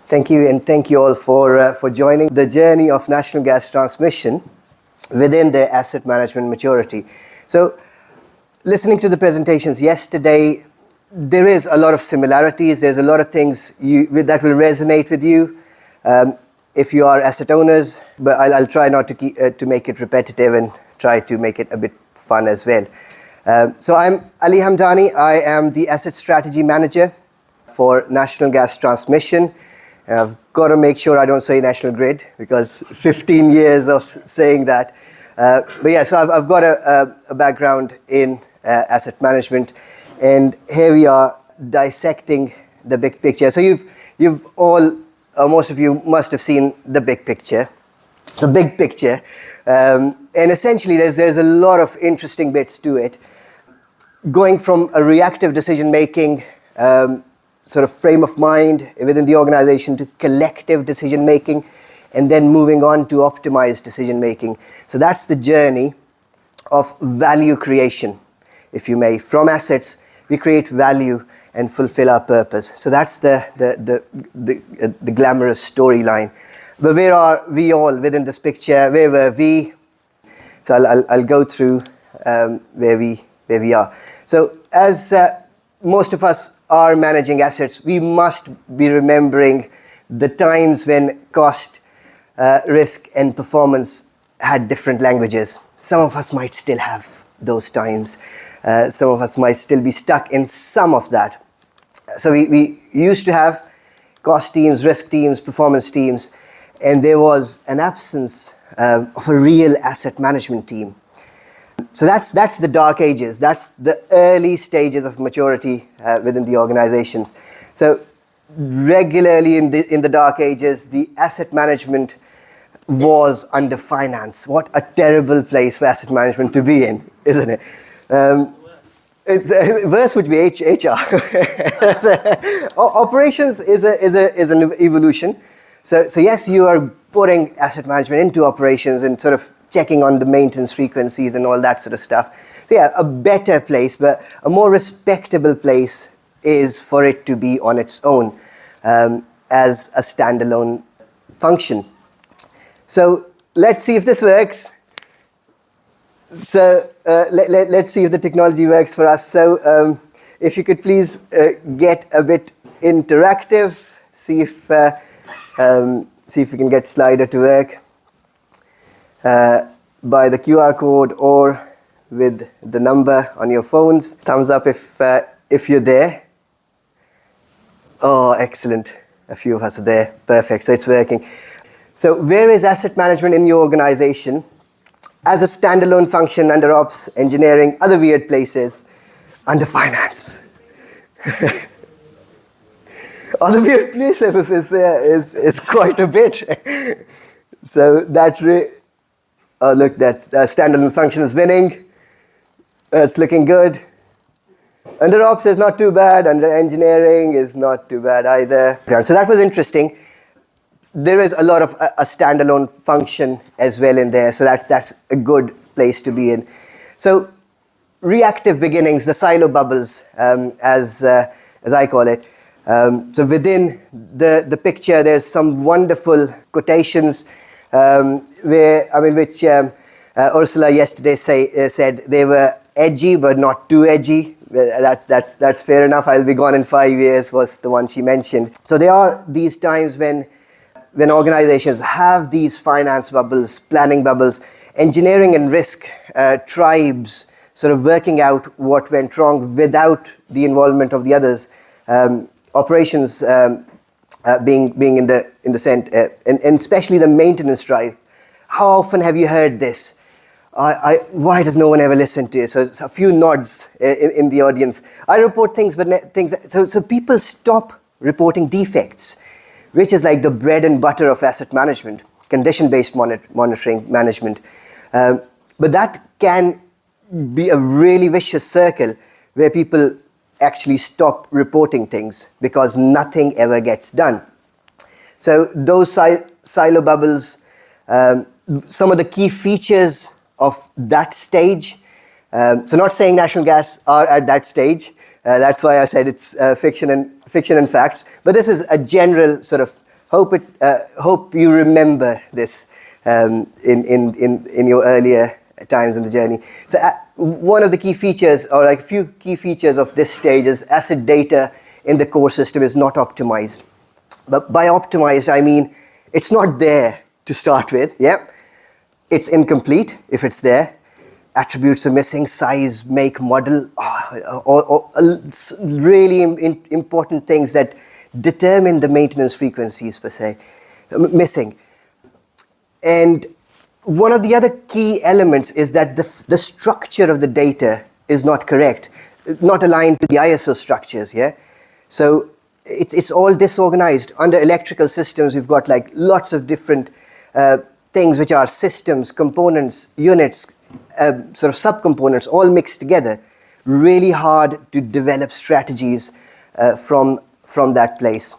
Thank you, and thank you all for joining the journey of national gas transmission within the asset management maturity. So, listening to the presentations yesterday, there is a lot of similarities. There's a lot of things that will resonate with you if you are asset owners, but I'll try not to make it repetitive and try to make it a bit fun as well. So I'm Ali Hamdani. I am the Asset Strategy Manager for National Gas Transmission. I've got to make sure I don't say National Grid because 15 years of saying that. But yeah, so I've got a background in asset management, and here we are dissecting the big picture. So you've all, most of you must have seen the big picture. It's a big picture, and essentially there's a lot of interesting bits to it, going from a reactive decision making sort of frame of mind within the organization to collective decision making, and then moving on to optimized decision making. So that's the journey of value creation, if you may. From assets, we create value and fulfill our purpose. So that's the glamorous storyline. But where are we all within this picture? Where were we? So I'll go through where we are. So as most of us are managing assets, we must be remembering the times when cost, risk and performance had different languages. Some of us might still have those times. Some of us might still be stuck in some of that. So we used to have cost teams, risk teams, performance teams, and there was an absence of a real asset management team. So that's the dark ages. That's the early stages of maturity within the organizations. So regularly in the dark ages, the asset management was under finance. What a terrible place for asset management to be in, isn't it? It's worse would be HR. Operations is an evolution. So yes, you are putting asset management into operations and sort of checking on the maintenance frequencies and all that sort of stuff. So yeah, a better place, but a more respectable place is for it to be on its own as a standalone function. So let's see if this works. So let's see if the technology works for us. So if you could please get a bit interactive, see if we can get Slider to work by the QR code or with the number on your phones. Thumbs up if you're there. Oh, excellent. A few of us are there. Perfect. So it's working. So where is asset management in your organization? As a standalone function under ops, engineering, other weird places, under finance. Other weird places is quite a bit. So that look, that standalone function is winning. It's looking good. Under ops is not too bad. Under engineering is not too bad either. So that was interesting. There is a lot of a standalone function as well in there. So that's a good place to be in. So reactive beginnings, the silo bubbles, as I call it. So within the picture, there's some wonderful quotations which Ursula yesterday said they were edgy but not too edgy. That's fair enough. I'll be gone in 5 years was the one she mentioned. So there are these times when organizations have these finance bubbles, planning bubbles, engineering and risk tribes sort of working out what went wrong without the involvement of the others. Operations being in the center, and especially the maintenance drive. How often have you heard this? Why does no one ever listen to it? So it's a few nods in the audience. I report things, but so people stop reporting defects, which is like the bread and butter of asset management, condition-based monitoring management. But that can be a really vicious circle where people actually stop reporting things because nothing ever gets done. So those silo bubbles, some of the key features of that stage. So not saying National Gas are at that stage. That's why I said it's fiction and facts. But this is a general sort of Hope you remember this in your earlier times in the journey. So one of the key features, or like a few key features of this stage, is asset data in the core system is not optimized. But by optimized, I mean it's not there to start with. Yeah, it's incomplete if it's there. Attributes are missing, size, make, model, really important things that determine the maintenance frequencies per se, missing. And one of the other key elements is that the structure of the data is not correct, not aligned to the ISO structures, yeah? So it's all disorganized. Under electrical systems, we've got like lots of different things which are systems, components, units, sort of subcomponents all mixed together. Really hard to develop strategies from that place.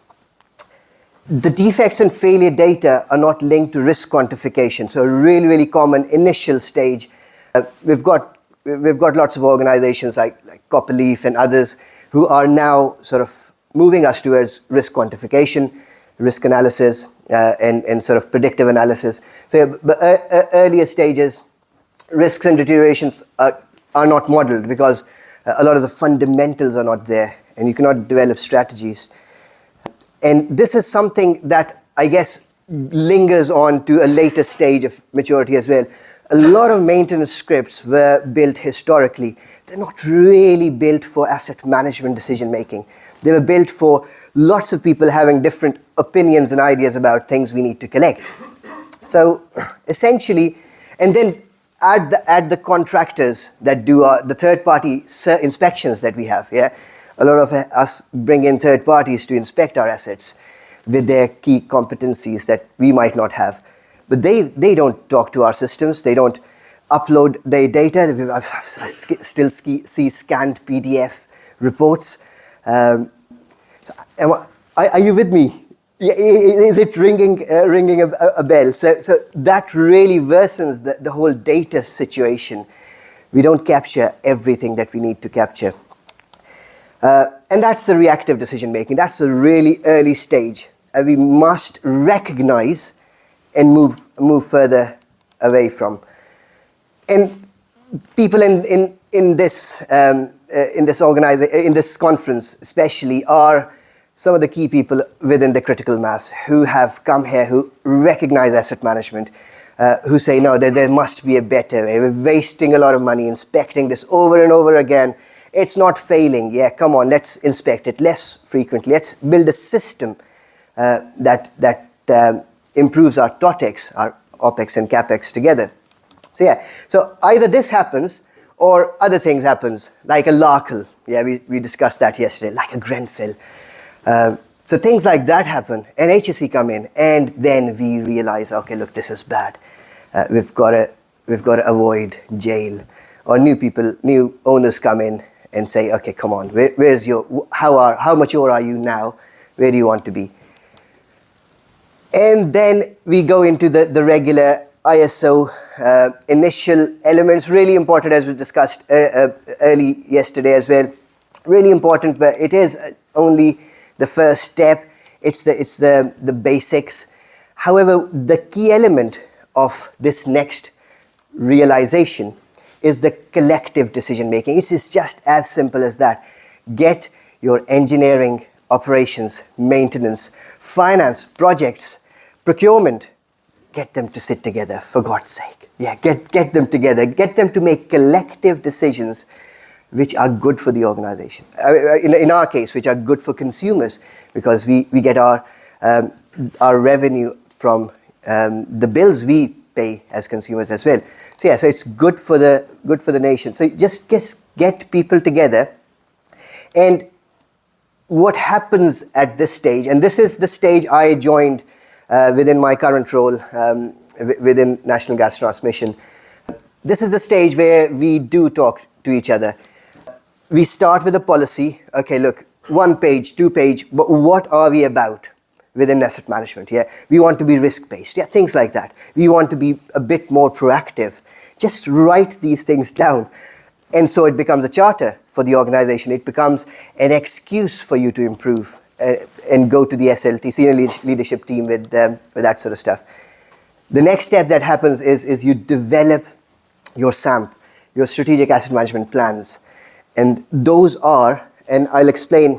The defects and failure data are not linked to risk quantification. So a really, really common initial stage. We've got lots of organizations like Copperleaf and others who are now sort of moving us towards risk quantification, risk analysis, and sort of predictive analysis. So yeah, but earlier stages, risks and deteriorations are not modeled because a lot of the fundamentals are not there, and you cannot develop strategies. And this is something that I guess lingers on to a later stage of maturity as well. A lot of maintenance scripts were built historically. They're not really built for asset management decision making. They were built for lots of people having different opinions and ideas about things we need to collect. So essentially, and then add the contractors that do the third-party inspections that we have. Yeah, a lot of us bring in third parties to inspect our assets with their key competencies that we might not have. But they don't talk to our systems. They don't upload their data. I still see scanned PDF reports. Are you with me? Is it ringing a bell? So that really worsens the whole data situation. We don't capture everything that we need to capture. And that's the reactive decision making. That's a really early stage. And we must recognize and move further away from. And people in this conference especially are some of the key people within the critical mass who have come here, who recognize asset management, who say, no, there must be a better way. We're wasting a lot of money inspecting this over and over again. It's not failing. Yeah, come on, let's inspect it less frequently. Let's build a system that improves our TOTEX, our OPEX and CAPEX together. So yeah, so either this happens or other things happens, like a Larkel. Yeah, we discussed that yesterday, like a Grenfell. So things like that happen, and HSE come in, and then we realize, okay, look, this is bad. We've got to avoid jail. Or new owners come in and say, okay, come on, where's how mature are you now? Where do you want to be? And then we go into the regular ISO initial elements, really important, as we discussed early yesterday as well. Really important, but it is only the first step. It's the basics. However, the key element of this next realization is the collective decision making. It is just as simple as that. Get your engineering, operations, maintenance, finance, projects, procurement, get them to sit together, for God's sake. Yeah, get them together. Get them to make collective decisions which are good for the organization. In our case, which are good for consumers, because we get our revenue from the bills we pay as consumers as well. So yeah, so it's good for the nation. So just get people together. And what happens at this stage, and this is the stage I joined within my current role within National Gas Transmission. This is the stage where we do talk to each other. We start with a policy. Okay, look, 1 page, 2 page, but what are we about within asset management? Yeah, we want to be risk-based. Yeah, things like that. We want to be a bit more proactive. Just write these things down. And so it becomes a charter for the organization. It becomes an excuse for you to improve and go to the SLT, senior leadership team with that sort of stuff. The next step that happens is you develop your SAMP, your strategic asset management plans. And those are, and I'll explain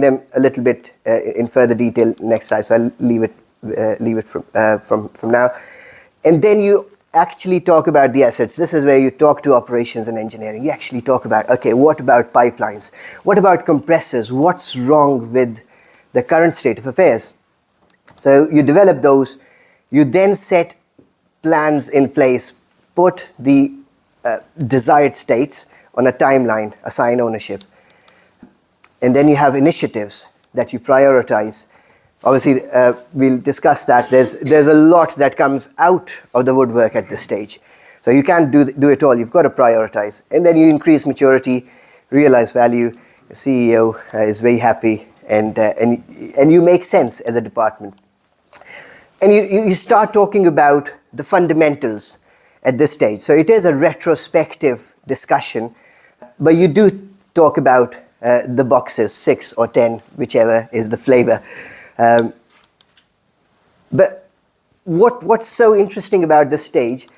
them a little bit in further detail next slide, so I'll leave it from now. And then you actually talk about the assets. This is where you talk to operations and engineering. You actually talk about, okay, what about pipelines? What about compressors? What's wrong with the current state of affairs? So you develop those. You then set plans in place, put the desired states on a timeline, assign ownership. And then you have initiatives that you prioritize. Obviously, we'll discuss that. There's a lot that comes out of the woodwork at this stage. So you can't do it all. You've got to prioritize. And then you increase maturity, realize value. The CEO is very happy, and you make sense as a department. And you start talking about the fundamentals at this stage. So it is a retrospective discussion, but you do talk about the boxes, 6 or 10, whichever is the flavor. But what's so interesting about this stage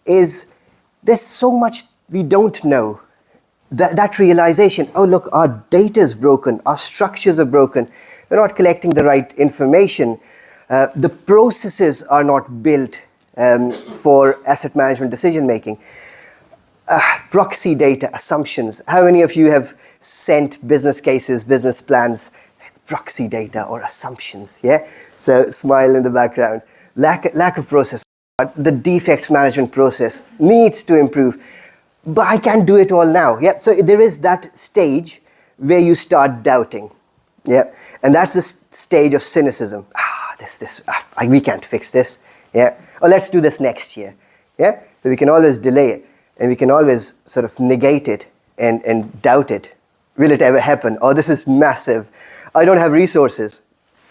is there's so much we don't know. That realization, oh look, our data is broken, our structures are broken, we're not collecting the right information, the processes are not built for asset management decision making. Proxy data, assumptions. How many of you have sent business cases, business plans, proxy data or assumptions? Yeah. So smile in the background. Lack of process. The defects management process needs to improve, but I can't do it all now. Yeah. So there is that stage where you start doubting. Yeah. And that's the stage of cynicism. We can't fix this. Yeah. Or let's do this next year. Yeah. So we can always delay it, and we can always sort of negate it and doubt it. Will it ever happen? Oh, this is massive. I don't have resources.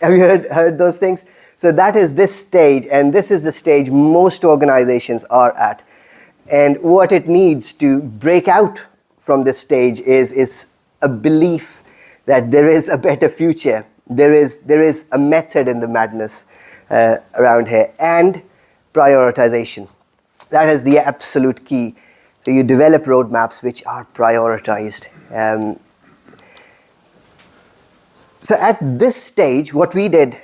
Have you heard those things? So that is this stage, and this is the stage most organizations are at. And what it needs to break out from this stage is a belief that there is a better future. There is a method in the madness around here, and prioritization. That is the absolute key. So you develop roadmaps which are prioritized. So at this stage, what we did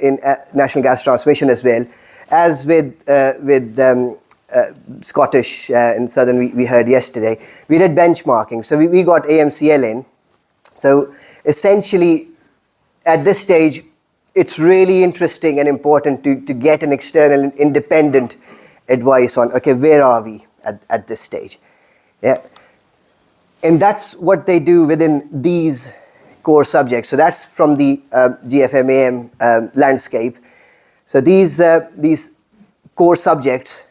in National Gas Transmission as well, as with Scottish and Southern we heard yesterday, we did benchmarking. So we got AMCL in. So essentially, at this stage, it's really interesting and important to get an external and independent advice on, okay, where are we at this stage? Yeah. And that's what they do within these core subjects. So that's from the GFMAM landscape. So these core subjects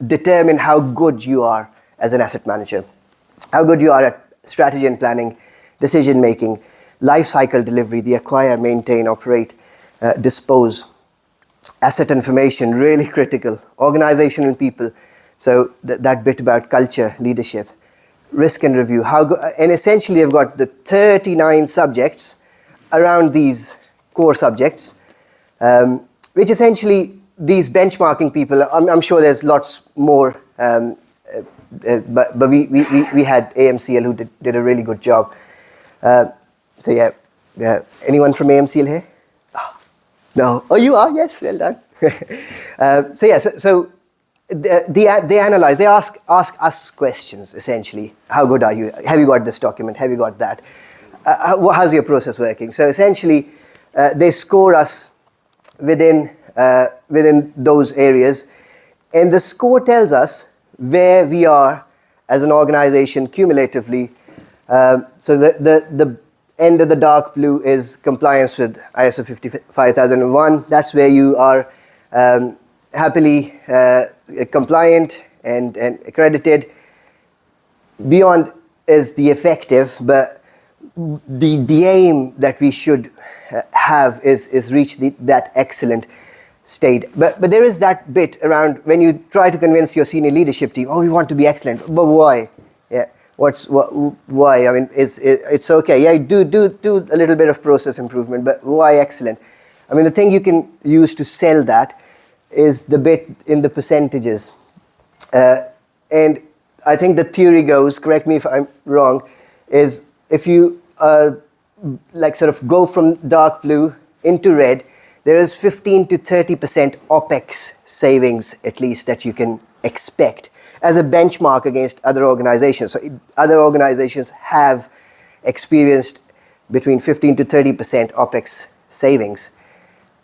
determine how good you are as an asset manager, how good you are at strategy and planning, decision making, life cycle delivery, the acquire, maintain, operate, dispose, asset information, really critical, organizational people. So that bit about culture, leadership, risk and review, and essentially I've got the 39 subjects around these core subjects, which essentially these benchmarking people, I'm sure there's lots more, but we had AMCL who did a really good job. So yeah, anyone from AMCL here? Oh, no. Oh, you are? Yes, well done. So they analyze, they ask us questions, essentially. How good are you? Have you got this document? Have you got that? How's your process working? So essentially, they score us within those areas, and the score tells us where we are as an organization cumulatively. So the end of the dark blue is compliance with ISO 55001. That's where you are happily compliant and accredited. Beyond is the effective, but the aim that we should have is reach that excellent state. But there is that bit around when you try to convince your senior leadership team, oh, we want to be excellent, but why? Yeah. Why? I mean, it's okay. Yeah, do a little bit of process improvement, but why excellent? I mean, the thing you can use to sell that is the bit in the percentages. And I think the theory goes, correct me if I'm wrong, is if you like sort of go from dark blue into red, there is 15 to 30% OPEX savings at least that you can expect as a benchmark against other organizations. So other organizations have experienced between 15 to 30% OPEX savings.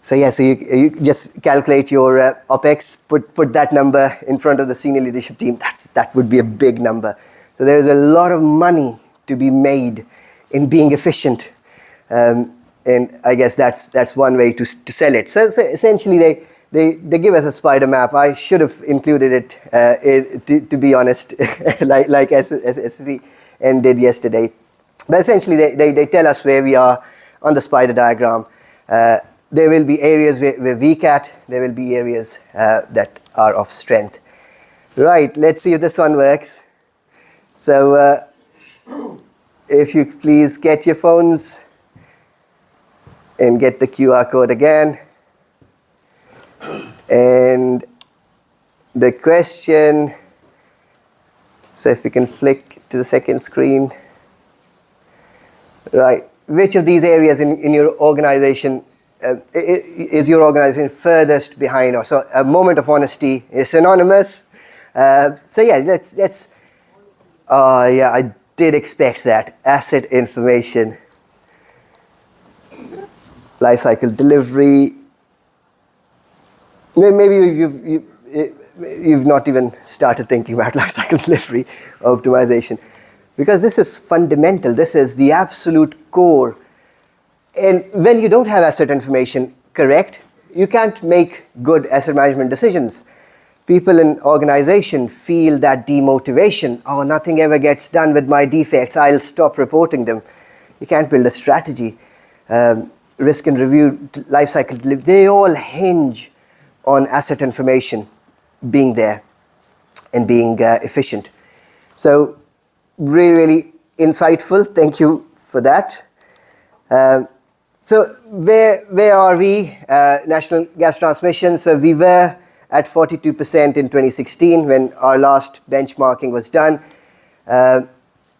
So yeah, so you just calculate your OPEX, put that number in front of the senior leadership team. That would be a big number. So there is a lot of money to be made in being efficient. And I guess that's one way to sell it. So essentially they give us a spider map. I should have included it, to be honest, like SSCN did yesterday. But essentially they tell us where we are on the spider diagram. There will be areas where we're weak at. There will be areas that are of strength. Right, let's see if this one works. So if you please get your phones and get the QR code again. And the question, so if you can flick to the second screen. Right, which of these areas in your organization is your organization furthest behind? Or so a moment of honesty is synonymous. So yeah, let's yeah, I did expect that. Asset information, lifecycle delivery. Maybe you've not even started thinking about lifecycle delivery optimization, because this is fundamental. This is the absolute core. And when you don't have asset information correct, you can't make good asset management decisions. People in organization feel that demotivation. Oh, nothing ever gets done with my defects. I'll stop reporting them. You can't build a strategy. Risk and review, life cycle delivery, they all hinge on asset information being there and being efficient. So really, really insightful. Thank you for that. So where are we? National gas transmission. So we were at 42% in 2016 when our last benchmarking was done.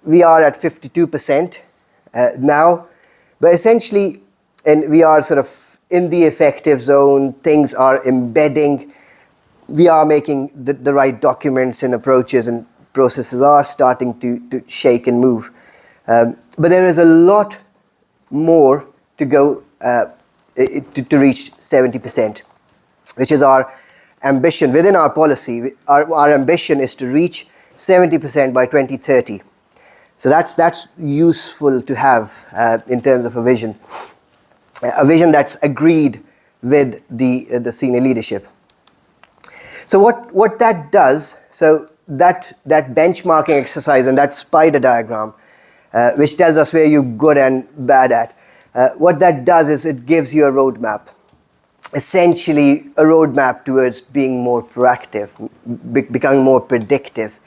We are at 52% now. But essentially, and we are sort of in the effective zone, things are embedding. We are making the right documents and approaches, and processes are starting to shake and move. But there is a lot more to go to reach 70%, which is our ambition. Within our policy, our ambition is to reach 70% by 2030. So that's useful to have in terms of a vision that's agreed with the senior leadership. So what that does, so that benchmarking exercise and that spider diagram, which tells us where you're good and bad at, what that does is it gives you a roadmap. Essentially a roadmap towards being more proactive, becoming more predictive.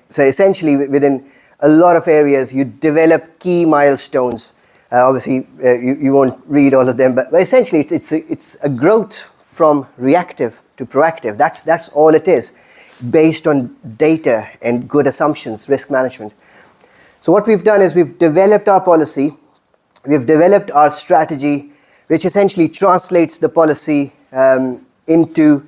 So essentially within a lot of areas you develop key milestones. Obviously you won't read all of them, but essentially it's a growth from reactive to proactive. That's all it is, based on data and good assumptions, risk management. So what we've done is we've developed our policy, we've developed our strategy, which essentially translates the policy into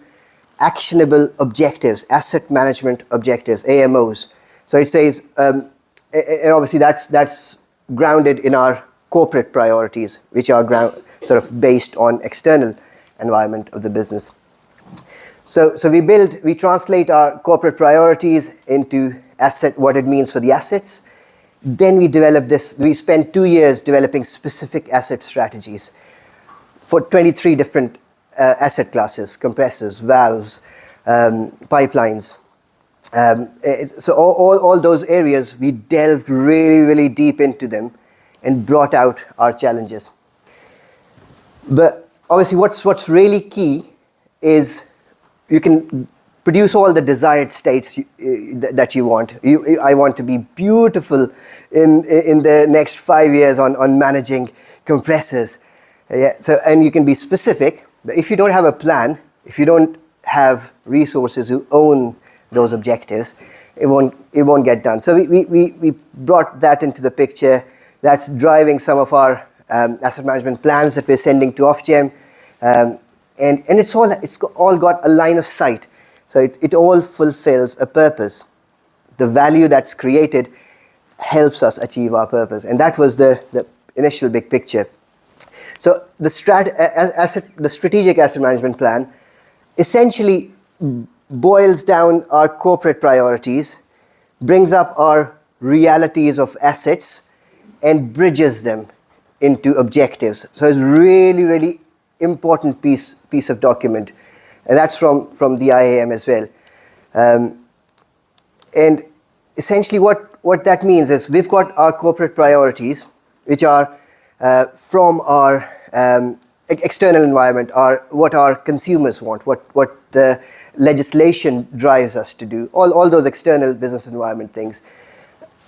actionable objectives, asset management objectives, AMOs. So it says, and obviously that's grounded in our corporate priorities, which are sort of based on external environment of the business. So we translate our corporate priorities into what it means for the assets. Then we develop this, we spent 2 years developing specific asset strategies for 23 different asset classes: compressors, valves, pipelines. So all those areas, we delved really, really deep into them and brought out our challenges. But obviously what's really key is you can produce all the desired states that you want. I want to be beautiful in the next 5 years on managing compressors. Yeah, so, and you can be specific, but if you don't have a plan, if you don't have resources who own those objectives, it won't get done. So we brought that into the picture. That's driving some of our asset management plans that we're sending to Ofgem, and it's all got a line of sight. So it all fulfills a purpose. The value that's created helps us achieve our purpose, and that was the initial big picture. So the strategic asset management plan essentially boils down our corporate priorities, brings up our realities of assets, and bridges them into objectives. So it's really, really important piece of document, and that's from the IAM as well. And essentially what that means is we've got our corporate priorities, which are from our external environment, what our consumers want, what the legislation drives us to do. All those external business environment things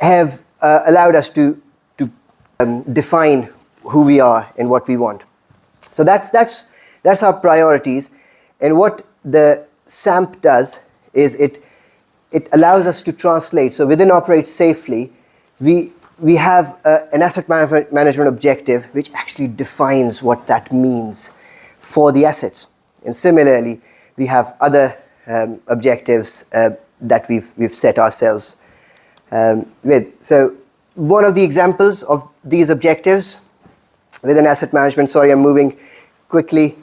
have allowed us to define who we are and what we want. So that's our priorities. And what the SAMP does is it allows us to translate. So within Operate Safely, we have an asset management objective which actually defines what that means for the assets. And similarly, we have other objectives that we've set ourselves with. So one of the examples of these objectives within asset management, sorry, I'm moving quickly,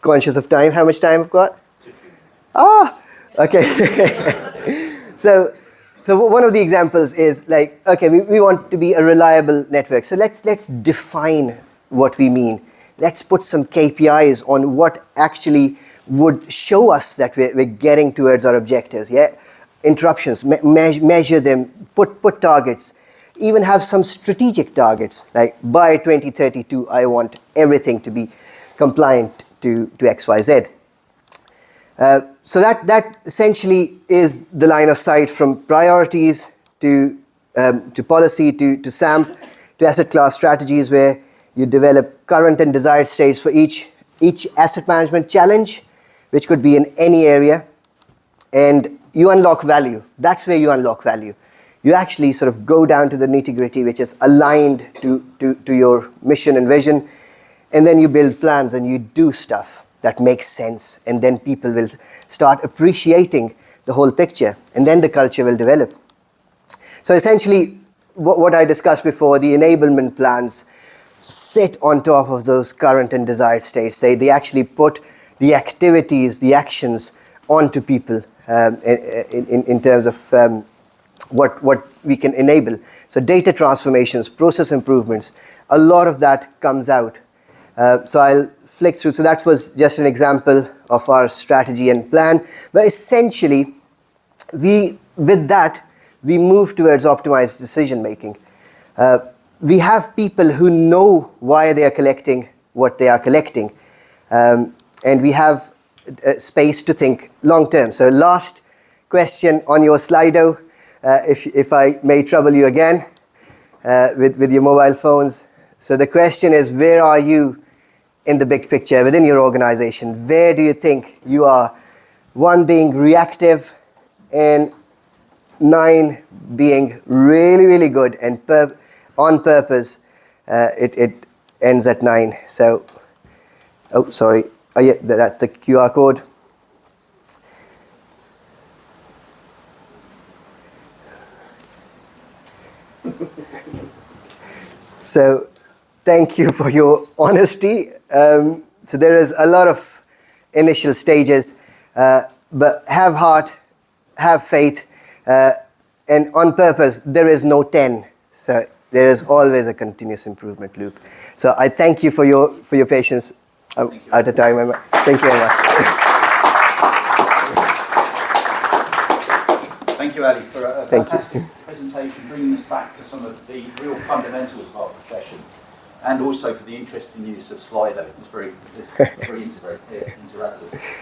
conscious of time. How much time I've got? Okay. So one of the examples is like, okay, we want to be a reliable network. So let's define what we mean. Let's put some KPIs on what actually would show us that we're getting towards our objectives. Yeah, interruptions, measure them, put targets, even have some strategic targets. Like by 2032, I want everything to be compliant to XYZ. So that essentially is the line of sight from priorities to policy to SAMP to asset class strategies, where you develop current and desired states for each asset management challenge, which could be in any area, and you unlock value. That's where you unlock value. You actually sort of go down to the nitty-gritty, which is aligned to your mission and vision, and then you build plans and you do stuff that makes sense, and then people will start appreciating the whole picture, and then the culture will develop. So essentially, what I discussed before, the enablement plans sit on top of those current and desired states. They actually put the activities, the actions onto people in terms of what we can enable. So data transformations, process improvements, a lot of that comes out. So I'll flick through. So that was just an example of our strategy and plan. But essentially, with that, we move towards optimized decision making. We have people who know why they are collecting what they are collecting. And we have space to think long term. So last question on your Slido, if I may trouble you again with your mobile phones. So the question is, where are you in the big picture within your organization? Where do you think you are? 1 being reactive, and 9 being really, really good and on purpose. It ends at 9. So, oh, sorry. Oh, yeah, that's the QR code. So, thank you for your honesty. So there is a lot of initial stages, but have heart, have faith, and on purpose, there is no 10. So there is always a continuous improvement loop. So I thank you for your patience. I'm out of time. Thank you very much. Thank you, Ali, for a fantastic presentation, bringing us back to some of the real fundamentals of our profession, and also for the interesting use of Slido. It's very interactive.